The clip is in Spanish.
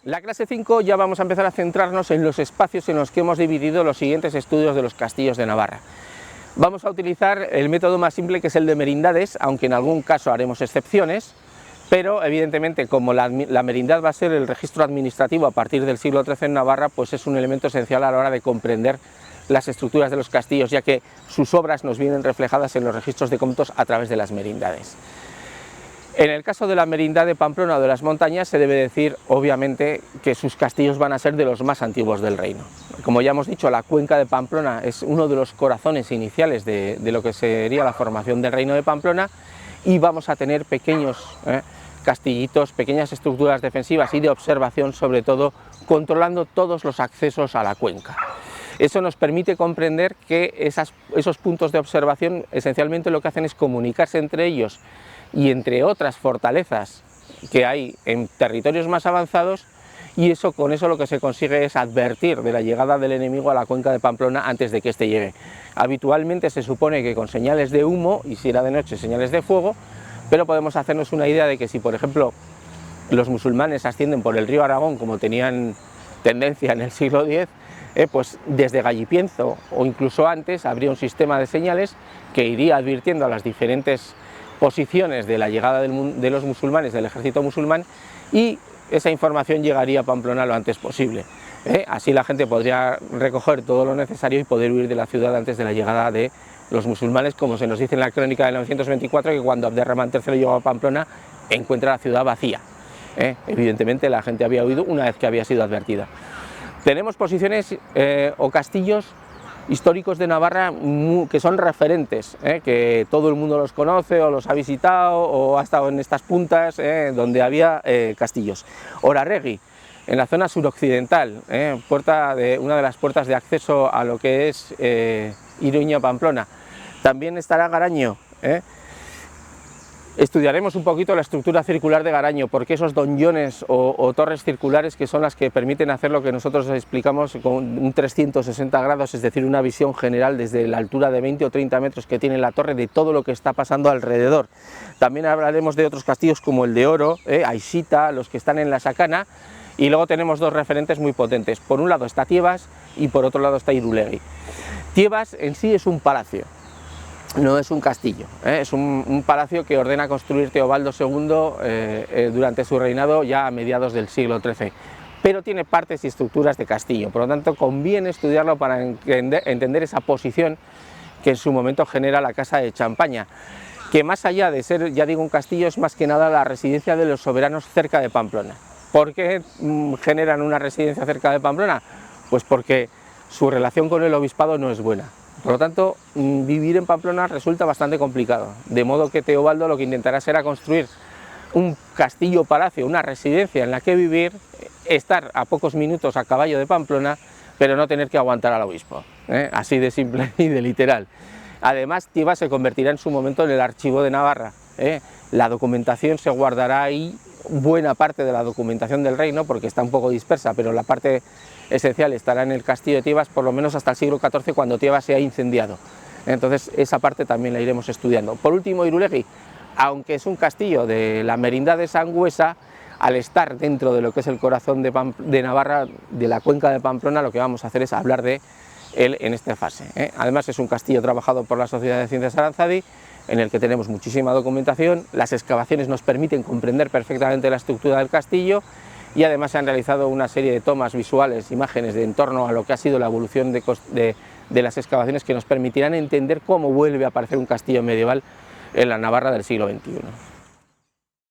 La clase 5 ya vamos a empezar a centrarnos en los espacios en los que hemos dividido los siguientes estudios de los castillos de Navarra. Vamos a utilizar el método más simple, que es el de merindades, aunque en algún caso haremos excepciones, pero evidentemente como la merindad va a ser el registro administrativo a partir del siglo XIII en Navarra, pues es un elemento esencial a la hora de comprender las estructuras de los castillos, ya que sus obras nos vienen reflejadas en los registros de cómputos a través de las merindades. En el caso de la merindad de Pamplona o de las montañas se debe decir obviamente que sus castillos van a ser de los más antiguos del reino. Como ya hemos dicho, la cuenca de Pamplona es uno de los corazones iniciales de lo que sería la formación del reino de Pamplona, y vamos a tener pequeños castillitos, pequeñas estructuras defensivas y de observación, sobre todo controlando todos los accesos a la cuenca. Eso nos permite comprender que esos puntos de observación esencialmente lo que hacen es comunicarse entre ellos y entre otras fortalezas que hay en territorios más avanzados, y con eso lo que se consigue es advertir de la llegada del enemigo a la cuenca de Pamplona antes de que éste llegue. Habitualmente se supone que con señales de humo, y si era de noche señales de fuego, pero podemos hacernos una idea de que si por ejemplo los musulmanes ascienden por el río Aragón, como tenían tendencia en el siglo X, pues desde Gallipienzo o incluso antes habría un sistema de señales que iría advirtiendo a las diferentes posiciones de la llegada de los musulmanes, del ejército musulmán, y esa información llegaría a Pamplona lo antes posible. Así la gente podría recoger todo lo necesario y poder huir de la ciudad antes de la llegada de los musulmanes, como se nos dice en la crónica de 924, que cuando Abderramán III llegó a Pamplona encuentra la ciudad vacía. Evidentemente la gente había huido una vez que había sido advertida. Tenemos posiciones o castillos históricos de Navarra que son referentes, que todo el mundo los conoce o los ha visitado o ha estado en estas puntas donde había castillos. Orarregui, en la zona suroccidental, una de las puertas de acceso a lo que es Iruña-Pamplona. También estará Garaño. Estudiaremos un poquito la estructura circular de Garaño, porque esos donjones o torres circulares, que son las que permiten hacer lo que nosotros explicamos con un 360 grados, es decir, una visión general desde la altura de 20 o 30 metros que tiene la torre de todo lo que está pasando alrededor. También hablaremos de otros castillos como el de Oro, Aixita, los que están en la Sacana, y luego tenemos dos referentes muy potentes. Por un lado está Tiebas y por otro lado está Irulegui. Tiebas en sí es un palacio, no es un castillo, es un palacio que ordena construir Teobaldo II durante su reinado ya a mediados del siglo XIII, pero tiene partes y estructuras de castillo, por lo tanto conviene estudiarlo para entender esa posición que en su momento genera la Casa de Champaña, que más allá de ser, ya digo, un castillo, es más que nada la residencia de los soberanos cerca de Pamplona. ¿Por qué generan una residencia cerca de Pamplona? Pues porque su relación con el obispado no es buena. Por lo tanto, vivir en Pamplona resulta bastante complicado, de modo que Teobaldo lo que intentará será construir un castillo-palacio, una residencia en la que vivir, estar a pocos minutos a caballo de Pamplona, pero no tener que aguantar al obispo, así de simple y de literal. Además, Tiebas se convertirá en su momento en el archivo de Navarra. La documentación se guardará ahí, buena parte de la documentación del reino, porque está un poco dispersa, pero la parte esencial estará en el castillo de Tiebas, por lo menos hasta el siglo XIV, cuando Tiebas se ha incendiado. Entonces esa parte también la iremos estudiando. Por último, Irulegui, aunque es un castillo de la merindad de Sangüesa, al estar dentro de lo que es el corazón de Navarra, de la cuenca de Pamplona, lo que vamos a hacer es hablar de él en esta fase. Además es un castillo trabajado por la Sociedad de Ciencias Aranzadi, en el que tenemos muchísima documentación, las excavaciones nos permiten comprender perfectamente la estructura del castillo, y además se han realizado una serie de tomas visuales, imágenes en torno a lo que ha sido la evolución de las excavaciones, que nos permitirán entender cómo vuelve a aparecer un castillo medieval en la Navarra del siglo XXI.